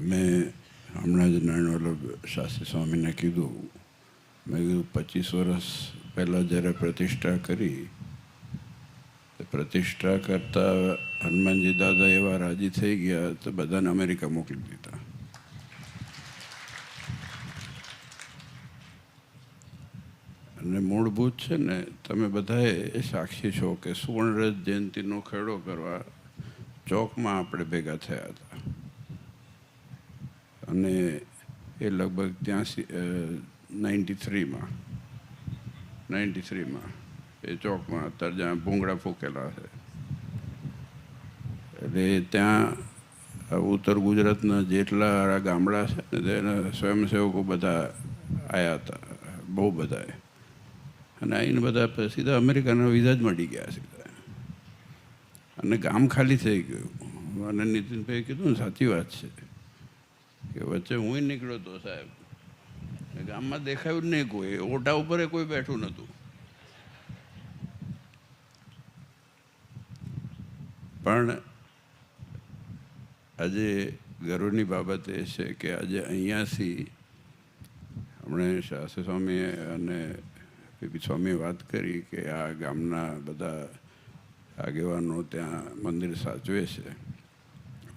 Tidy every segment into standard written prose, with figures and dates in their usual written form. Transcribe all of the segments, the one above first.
મેં હમણાં જ નારાયણ વલ્લભ શાસ્ત્રી સ્વામીને કીધું, મેં કીધું 25 વર્ષ પહેલાં જ્યારે પ્રતિષ્ઠા કરી, પ્રતિષ્ઠા કરતાં હનુમાનજી દાદા એવા રાજી થઈ ગયા તો બધાને અમેરિકા મોકલી દીધા. અને મૂળભૂત છે ને, તમે બધાએ સાક્ષી છો કે સુવર્ણરથ જયંતિનો ખેડો કરવા ચોકમાં આપણે ભેગા થયા હતા. અને એ લગભગ ત્યાં 93માં એ ચોકમાં અત્યારે જ્યાં ભૂંગળા ફૂંકેલા છે, એટલે ત્યાં ઉત્તર ગુજરાતના જેટલા ગામડા છે ને તેના સ્વયંસેવકો બધા આવ્યા હતા, બહુ બધાએ. અને આવીને બધા સીધા અમેરિકાના વિઝા જ મળી ગયા સીધા, અને ગામ ખાલી થઈ ગયું. અને નીતિનભાઈ કીધું ને, સાચી વાત છે કે વચ્ચે હું નીકળ્યો હતો સાહેબ, ગામમાં દેખાયું જ નહીં કોઈ, ઓટા ઉપર કોઈ બેઠું નહોતું. પણ આજે ગર્વની બાબત એ છે કે આજે અહીંયાથી હમણાં શાસ્ત્રી સ્વામીએ અને પીપી સ્વામીએ વાત કરી કે આ ગામના બધા આગેવાનો ત્યાં મંદિર સાચવે છે.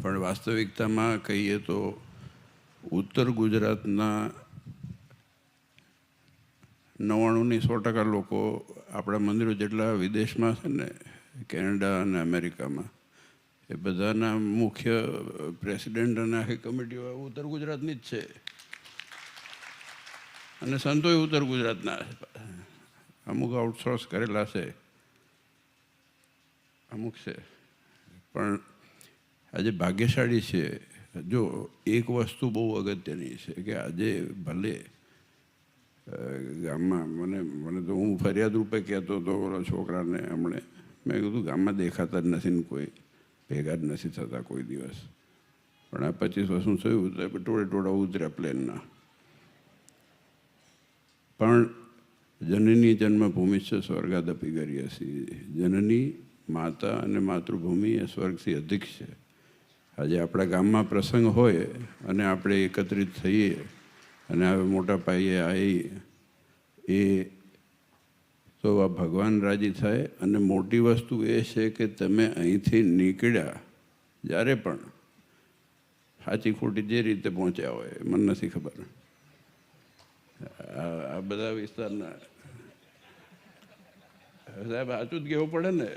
પણ વાસ્તવિકતામાં કહીએ તો ઉત્તર ગુજરાતના 99% લોકો આપણા મંદિરો જેટલા વિદેશમાં છે ને, કેનેડા અને અમેરિકામાં, એ બધાના મુખ્ય પ્રેસિડેન્ટ અને આખી કમિટીઓ ઉત્તર ગુજરાતની જ છે. અને સંતોય ઉત્તર ગુજરાતના, અમુક આઉટસોર્સ કરેલા છે, અમુક છે. પણ આજે ભાગ્યશાળી છે. જો એક વસ્તુ બહુ અગત્યની છે કે આજે ભલે ગામમાં મને તો હું ફરિયાદ રૂપે કહેતો હતો ઓલો છોકરાને હમણે, મેં કીધું ગામમાં દેખાતા જ નથી ને કોઈ ભેગા જ નથી થતા કોઈ દિવસ. પણ આ 25 વર્ષનું થયું તો ટોળે ઉતર્યા પ્લેનના. પણ જનની જન્મભૂમિ છે સ્વર્ગાદપી ગરીયસી. જનની માતા અને માતૃભૂમિ એ સ્વર્ગથી અધિક છે. આજે આપણા ગામમાં પ્રસંગ હોય અને આપણે એકત્રિત થઈએ અને હવે મોટા પાયે આવી, એ તો આ ભગવાન રાજી થાય. અને મોટી વસ્તુ એ છે કે તમે અહીંથી નીકળ્યા જ્યારે પણ સાચી ખોટી જે રીતે પહોંચ્યા હોય, મને નથી ખબર, આ બધા વિસ્તારના સાહેબ સાચું જ કહેવું પડે ને.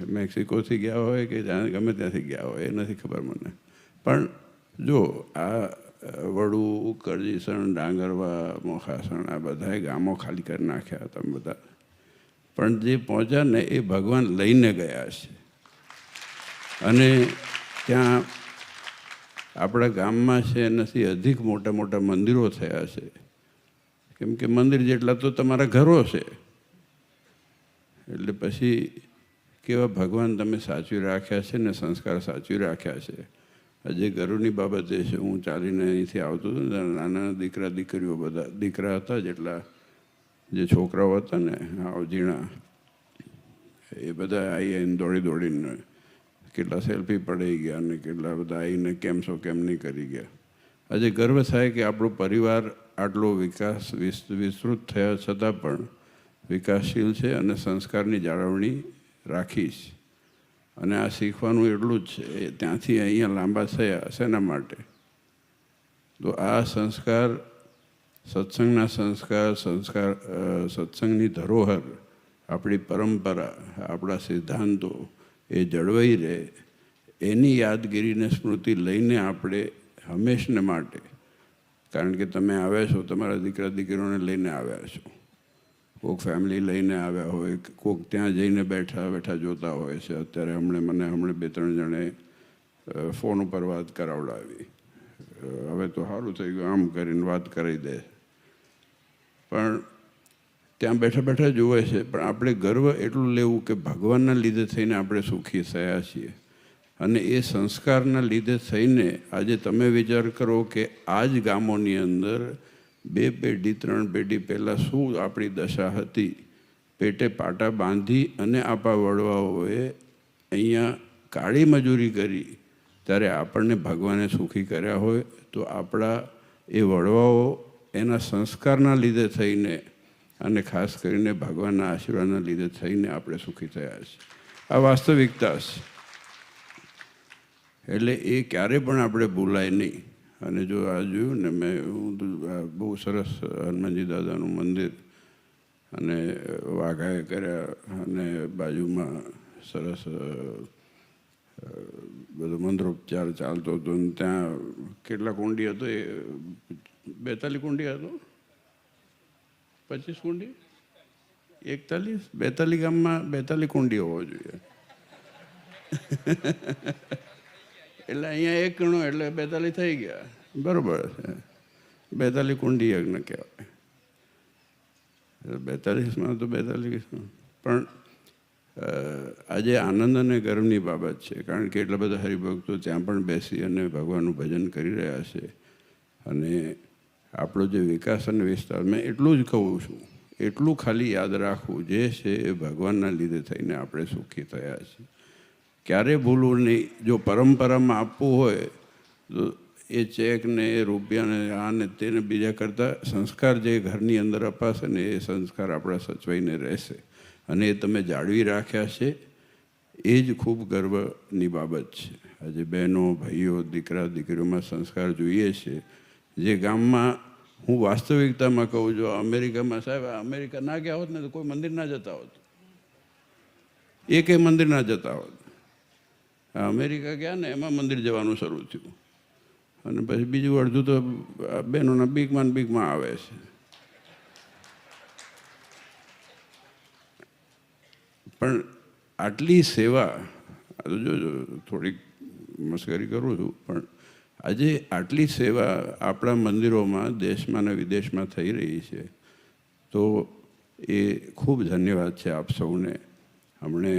મેક્સિકોથી ગયા હોય કે ગમે ત્યાંથી ગયા હોય એ નથી ખબર મને. પણ જો આ વડુ, કરજીસણ, ડાંગરવા, મોખાસણ, આ બધાએ ગામો ખાલી કરી નાખ્યા તમે બધા. પણ જે પહોંચ્યા ને એ ભગવાન લઈને ગયા છે. અને ત્યાં આપણા ગામમાં છે એનાથી અધિક મોટા મોટા મંદિરો થયા છે. કેમ કે મંદિર જેટલા તો તમારા ઘરો છે. એટલે પછી કેવા ભગવાન તમે સાચવી રાખ્યા છે ને સંસ્કાર સાચવી રાખ્યા છે. આજે ગર્વની બાબત એ છે, હું ચાલીને અહીંથી આવતો હતો ને, નાના દીકરા દીકરીઓ બધા, દીકરા હતા જેટલા જે છોકરાઓ હતા ને ઝીણા, એ બધા આવીને દોડીને કેટલા સેલ્ફી પડાઈ ગયા અને કેટલા બધા આવીને કેમ છો કેમ નહીં કરી ગયા. આજે ગર્વ થાય કે આપણો પરિવાર આટલો વિસ્તૃત થયા છતાં પણ વિકાસશીલ છે અને સંસ્કારની જાળવણી રાખીશ. અને આ શીખવાનું એટલું જ છે. ત્યાંથી અહીંયા લાંબા થયા શેના માટે? તો આ સંસ્કાર, સત્સંગના સંસ્કાર, સત્સંગની ધરોહર, આપણી પરંપરા, આપણા સિદ્ધાંતો એ જળવાઈ રહે, એની યાદગીરીને સ્મૃતિ લઈને આપણે હંમેશને માટે, કારણ કે તમે આવ્યા છો, તમારા દીકરા દીકરીઓને લઈને આવ્યા છો, કોઈક ફેમિલી લઈને આવ્યા હોય, કોઈક ત્યાં જઈને બેઠા જોતા હોય છે. અત્યારે હમણાં 2-3 જણે ફોન ઉપર વાત કરાવડાવી, હવે તો સારું થઈ ગયું, આમ કરીને વાત કરી દે. પણ ત્યાં બેઠા જોવે છે. પણ આપણે ગર્વ એટલું લેવું કે ભગવાનના લીધે થઈને આપણે સુખી થયા છીએ. અને એ સંસ્કારના લીધે થઈને આજે તમે વિચાર કરો કે આ જ ગામોની અંદર 2 પેઢી 3 પેઢી પહેલાં શું આપણી દશા હતી. પેટે પાટા બાંધી અને આપણા વડવાઓએ અહીંયા કાળી મજૂરી કરી ત્યારે આપણને ભગવાને સુખી કર્યા હોય તો આપણા એ વડવાઓ એના સંસ્કારના લીધે થઈને અને ખાસ કરીને ભગવાનના આશીર્વાદના લીધે થઈને આપણે સુખી થયા છીએ. આ વાસ્તવિકતા છે. એટલે એ ક્યારે પણ આપણે ભૂલાય નહીં. અને જો આ જોયું ને હું બહુ સરસ હનુમાનજી દાદાનું મંદિર અને વાઘાએ કર્યા અને બાજુમાં સરસ બધો મંત્રોપચાર ચાલતો હતો. અને ત્યાં કેટલા કુંડી હતો? એ 42 કુંડી હતો, 25 કુંડી, 41, 42 ગામમાં 42 કુંડી હોવો જોઈએ. એટલે અહીંયા 1 ગણો એટલે 42 થઈ ગયા. બરાબર છે. 42 કુંડી યજ્ઞ કહેવાય. 42માં તો 42. પણ આજે આનંદ અને ગર્વની બાબત છે, કારણ કે એટલા બધા હરિભક્તો ત્યાં પણ બેસી અને ભગવાનનું ભજન કરી રહ્યા છે. અને આપણો જે વિકાસ અને વિસ્તાર, મેં એટલું જ કહું છું, એટલું ખાલી યાદ રાખવું, જે છે એ ભગવાનના લીધે થઈને આપણે સુખી થયા છીએ. ક્યારે ભૂલવું નહીં. જો પરંપરામાં આપવું હોય તો એ ચેક ને એ રૂપિયાને આ ને તેને બીજા કરતાં સંસ્કાર જે ઘરની અંદર અપાશે ને એ સંસ્કાર આપણા સચવાઈને રહેશે અને એ તમે જાળવી રાખ્યા છે, એ જ ખૂબ ગર્વની બાબત છે. આજે બહેનો, ભાઈઓ, દીકરા દીકરીઓમાં સંસ્કાર જોઈએ છે. જે ગામમાં હું વાસ્તવિકતામાં કહું છું, અમેરિકામાં સાહેબ, અમેરિકા ના ગયા હોત ને તો કોઈ મંદિર ના જતા હોત, એકેય મંદિર ના જતા હોત. અમેરિકા ગયા ને એમાં મંદિર જવાનું શરૂ થયું અને પછી બીજું અડધું તો બહેનોના બીકમાં આવે છે. પણ આટલી સેવા, જોજો થોડીક મસ્કરી કરું છું, પણ આજે આટલી સેવા આપણા મંદિરોમાં દેશમાં અને વિદેશમાં થઈ રહી છે, તો એ ખૂબ ધન્યવાદ છે આપ સૌને. હમણે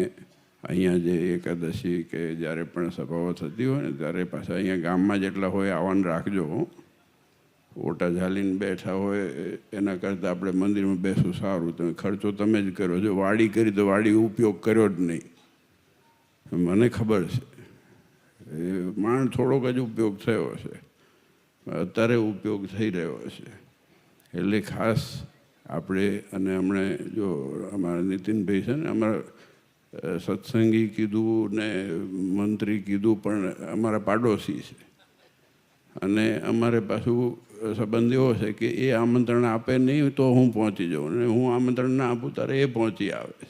અહીંયા જે એકાદશી કે જ્યારે પણ સભાઓ થતી હોય ને ત્યારે પાછા અહીંયા ગામમાં જેટલા હોય આવવાનું રાખજો. ઓટા ઝાલીને બેઠા હોય એના કરતાં આપણે મંદિરમાં બેસવું સારું. તમે ખર્ચો તમે જ કર્યો. જો વાડી કરી તો વાડી ઉપયોગ કર્યો જ નહીં. મને ખબર છે, એ માંડ થોડોક જ ઉપયોગ થયો છે, અત્યારે ઉપયોગ થઈ રહ્યો છે. એટલે ખાસ આપણે, અને હમણે જો અમારા નીતિનભાઈ છે ને, અમારા સત્સંગી કીધું ને મંત્રી કીધું, પણ અમારા પાડોશી છે અને અમારે પાછું સંબંધ એવો છે કે એ આમંત્રણ આપે નહીં તો હું પહોંચી જાઉં, ને હું આમંત્રણ ના આપું ત્યારે એ પહોંચી આવે છે.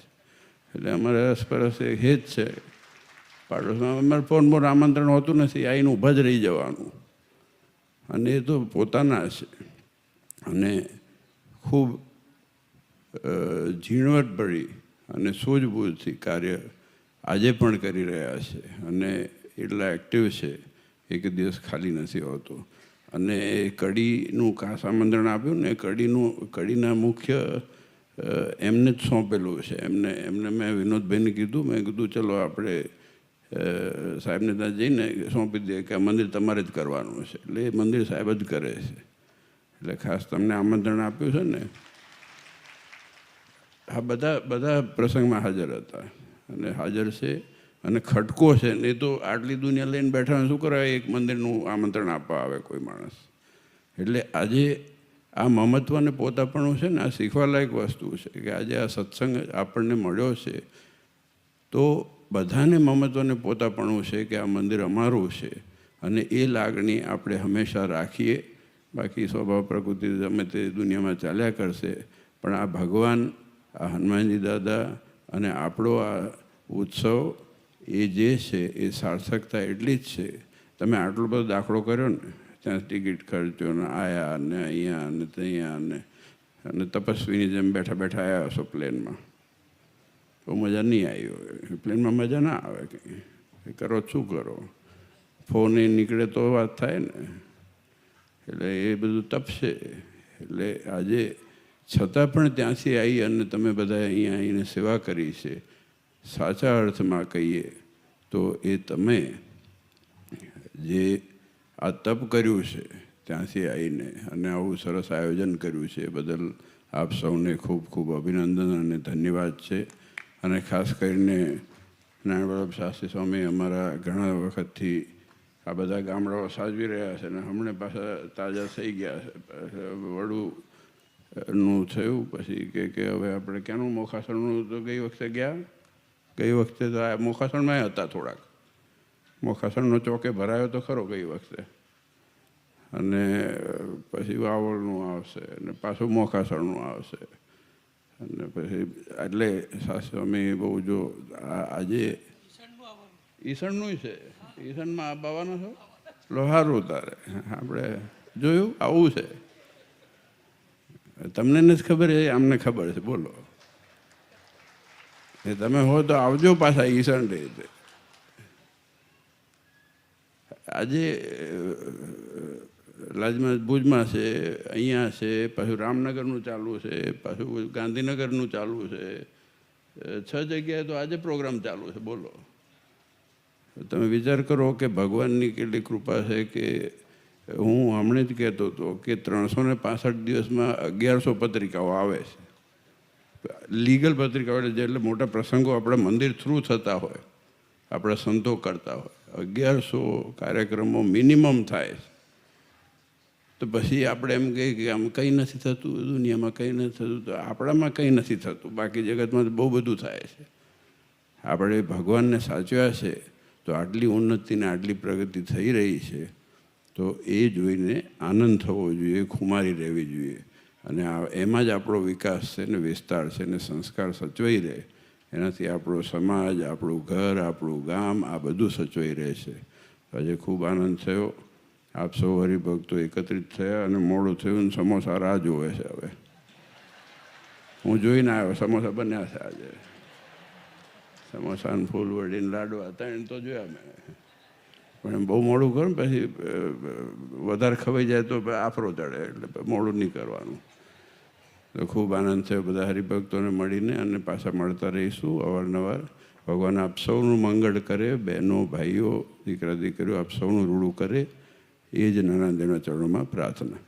એટલે અમારે અસપરસ એક હેત છે પાડોશમાં. અમારે ફોન આમંત્રણ હોતું નથી, આવીને ઊભા જ રહી જવાનું. અને એ તો પોતાના છે અને ખૂબ ઝીણવટભરી અને સૂઝબૂઝથી કાર્ય આજે પણ કરી રહ્યા છે અને એટલા એક્ટિવ છે, એક દિવસ ખાલી નથી હોતો. અને એ કડીનું ખાસ આમંત્રણ આપ્યું ને, કડીના મુખ્ય એમને જ સોંપેલું છે. એમને મેં વિનોદભાઈને કીધું, મેં કીધું ચલો આપણે સાહેબને ત્યાં જઈને સોંપી દઈએ કે આ મંદિર તમારે જ કરવાનું છે. એટલે એ મંદિર સાહેબ જ કરે છે. એટલે ખાસ તમને આમંત્રણ આપ્યું છે ને. આ બધા પ્રસંગમાં હાજર હતા અને હાજર છે. અને ખટકો છે ને, એ તો આટલી દુનિયા લઈને બેઠા શું કરાય, એક મંદિરનું આમંત્રણ આપવા આવે કોઈ માણસ. એટલે આજે આ મમત્વ અને પોતાપણું છે ને, આ શીખવાલાયક વસ્તુ છે કે આજે આ સત્સંગ આપણને મળ્યો છે તો બધાને મમત્વ અને પોતાપણું છે કે આ મંદિર અમારું છે. અને એ લાગણી આપણે હંમેશા રાખીએ. બાકી સ્વભાવ પ્રકૃતિ ગમે તે દુનિયામાં ચાલ્યા કરશે, પણ આ ભગવાન, આ હનુમાનજી દાદા અને આપણો આ ઉત્સવ એ જે છે એ સાર્થકતા એટલી જ છે. તમે આટલો બધો દાખલો કર્યો ને, ત્યાં ટિકિટ ખર્ચ્યો ને આયા ને અહીંયા ને ત્યાં અને તપસ્વીની જેમ બેઠા બેઠા આવ્યા હશો પ્લેનમાં, તો મજા નહીં આવી હોય. પ્લેનમાં મજા ના આવે. કંઈ કરો શું કરો, ફોન એ નીકળે તો વાત થાય ને. એટલે એ બધું તપશે. એટલે આજે છતાં પણ ત્યાંથી આવી અને તમે બધા અહીંયા આવીને સેવા કરી છે. સાચા અર્થમાં કહીએ તો એ તમે જે આ તપ કર્યું છે ત્યાંથી આવીને અને આવું સરસ આયોજન કર્યું છે, એ બદલ આપ સૌને ખૂબ ખૂબ અભિનંદન અને ધન્યવાદ છે. અને ખાસ કરીને નારાયણ વલ્લભ શાસ્ત્રી સ્વામી અમારા ઘણા વખતથી આ બધા ગામડાઓ સાચવી રહ્યા છે ને હમણાં પાછા તાજા થઈ ગયા છે. વડુનું થયું પછી કે હવે આપણે ક્યાંનું મોખાસણનું તો ગઈ વખતે તો આ મોખાસણમાં હતા થોડાક. મોખાસણનો ચોકે ભરાયો તો ખરો ગઈ વખતે, અને પછી વાવલનું આવશે અને પાછું મોખાસણનું આવશે, અને પછી એટલે સ્વામી બહુ જો આજે ઈસણનું છે. ઈસણમાં આવવાનો છો લોહારું તારે આપણે જોયું આવું છે. તમને નથી ખબર, એ અમને ખબર છે. બોલો એ તમે હો તો આવજો પાછા ઈસણ રીતે. આજે રાજમાં ભુજમાં છે, અહીંયા છે, પાછું રામનગરનું ચાલુ છે, પાછું ગાંધીનગરનું ચાલુ છે. 6 જગ્યાએ તો આજે પ્રોગ્રામ ચાલુ છે. બોલો તમે વિચાર કરો કે ભગવાનની કેટલી કૃપા છે કે હું હમણાં જ કહેતો હતો કે 365 દિવસમાં 1100 પત્રિકાઓ આવે છે. લીગલ પત્રિકાઓ એટલે મોટા પ્રસંગો આપણા મંદિર થ્રુ થતા હોય, આપણા સંતો કરતા હોય, 1100 કાર્યક્રમો મિનિમમ થાય છે. તો પછી આપણે એમ કહીએ કે આમ કંઈ નથી થતું, દુનિયામાં કંઈ નથી થતું, તો આપણામાં કંઈ નથી થતું, બાકી જગતમાં બહુ બધું થાય છે. આપણે ભગવાનને સાચવ્યા છે તો આટલી ઉન્નતિ ને આટલી પ્રગતિ થઈ રહી છે, તો એ જોઈને આનંદ થવો જોઈએ, ખુમારી રહેવી જોઈએ. અને એમાં જ આપણો વિકાસ છે ને વિસ્તાર છે ને સંસ્કાર સચવાઈ રહે. એનાથી આપણો સમાજ, આપણું ઘર, આપણું ગામ આ બધું સચવાઈ રહે છે. આજે ખૂબ આનંદ થયો. આપ સૌ હરિભક્તો એકત્રિત થયા અને મોડું થયું ને સમોસા રાહ જોવે છે. હવે હું જોઈને આવ્યો, સમોસા બન્યા છે આજે. સમોસાને ફૂલ વળીને લાડવા ત્રણ તો જોયા મેં, પણ એમ બહુ મોડું કરું ને પછી વધારે ખવાઈ જાય તો આફરો ચડે, એટલે મોડું નહીં કરવાનું. તો ખૂબ આનંદ થયો બધા હરિભક્તોને મળીને, અને પાછા મળતા રહીશું અવારનવાર. ભગવાન આપ સૌનું મંગળ કરે, બહેનો ભાઈઓ દીકરા દીકરીઓ આપ સૌનું રૂડું કરે, એ જ નાના દેવના ચરણોમાં પ્રાર્થના.